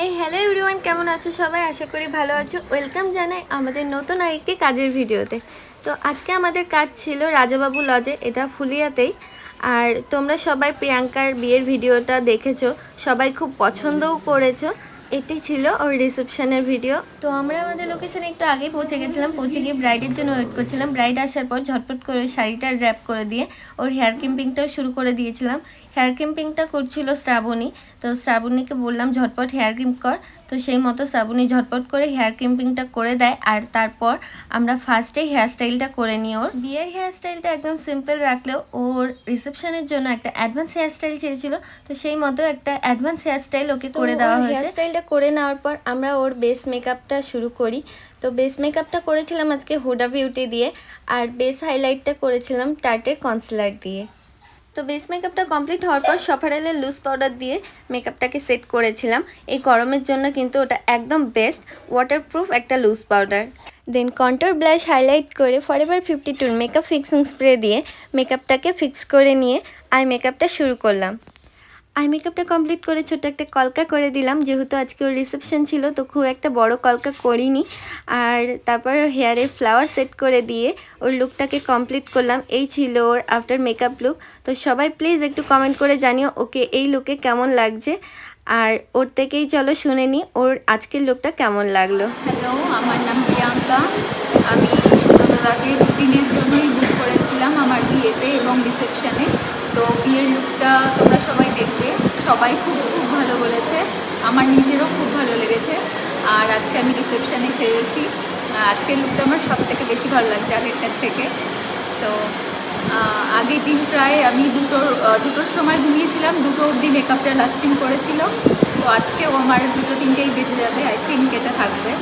Hello everyone, কেমন আছো সবাই? আশা করি ভালো আছো। ওয়েলকাম জানাই আমাদের নতুন আরেকটি কাজের ভিডিওতে। তো আজকে আমাদের কাজ ছিল রাজাবাবু লজে, এটা ফুলিয়াতেই। আর তোমরা সবাই প্রিয়াঙ্কার বিয়ের ভিডিওটা দেখেছো, সবাই খুব পছন্দও করেছো। এটি ছিল ওর রিসেপশনের ভিডিও। তো আমরা আমাদের লোকেশনে একটু আগেই পৌঁছে গেছিলাম। পৌঁছে গিয়ে ব্রাইডের জন্য ওয়েট করছিলাম। ব্রাইড আসার পর ঝটপট করে শাড়িটা র্যাপ করে দিয়ে ওর হেয়ার কিম্পিংটাও শুরু করে দিয়েছিলাম। হেয়ার কিম্পিংটা করছিল শ্রাবণী। তো শ্রাবণীকে বললাম ঝটপট হেয়ার ক্রিম কর। তো সেই মতো শ্রাবণী ঝটপট করে হেয়ার ক্রিম্পিংটা করে দেয়। আর তারপর আমরা ফার্স্টেই হেয়ার স্টাইলটা করে নিই। ওর বিয়ের হেয়ার স্টাইলটা একদম সিম্পল রাখলেও ওর রিসেপশনের জন্য একটা অ্যাডভান্স হেয়ার স্টাইল চেয়েছিল। তো সেই মতো একটা অ্যাডভান্স হেয়ার স্টাইল ওকে করে দেওয়া হয়েছে। হেয়ার স্টাইলটা করে নেওয়ার পর আমরা ওর বেস মেকআপটা শুরু করি। তো বেস মেকআপটা করেছিলাম আজকে হুডা বিউটি দিয়ে, আর বেস হাইলাইটটা করেছিলাম টার্টের কনসিলার দিয়ে। তো বেস মেকআপটা কমপ্লিট হওয়ার পর সফারেলের লুজ পাউডার দিয়ে মেকআপটাকে সেট করেছিলাম। এই গরমের জন্য কিন্তু ওটা একদম বেস্ট ওয়াটারপ্রুফ একটা লুজ পাউডার। দেন কন্ট্যুর ব্লাশ হাইলাইট করে ফরএভার 52 মেকআপ ফিক্সিং স্প্রে দিয়ে মেকআপটাকে ফিক্স করে নিয়ে আই মেকআপটা শুরু করলাম। আই মেকআপটা কমপ্লিট করে ছোট্ট একটা কলকা করে দিলাম, যেহেতু আজকে ওর রিসেপশন ছিল তো খুব একটা বড় কলকা করিনি। আর তারপর হেয়ারে ফ্লাওয়ার সেট করে দিয়ে ওর লুকটাকে কমপ্লিট করলাম। এই ছিল ওর আফটার মেকআপ লুক। তো সবাই প্লিজ একটু কমেন্ট করে জানিও ওকে এই লুকে কেমন লাগছে। আর ওর থেকেই চলো শুনে নিই ওর আজকের লুকটা কেমন লাগলো। হ্যালো, আমার নাম প্রিয়াঙ্কা। আমি সুব্রতদাকে 2 দিনের জন্যই বুক করেছিলাম আমার বিয়েতে এবং রিসেপশানে। তো বিয়ের লুকটা তোমরা সবাই দেখবে, সবাই খুব খুব ভালো বলেছে, আমার নিজেরও খুব ভালো লেগেছে। আর আজকে আমি রিসেপশানে সেরেছি। আজকের লুকটা আমার সব থেকে বেশি ভালো লাগছে আগেরটার থেকে। তো আগের দিন প্রায় আমি দুটোর সময় ঘুমিয়েছিলাম, 2টো অবধি মেকআপটা লাস্টিং করেছিল। তো আজকেও আমার 2-3টেই বেঁচে যাবে, আই থিঙ্ক এটা থাকবে।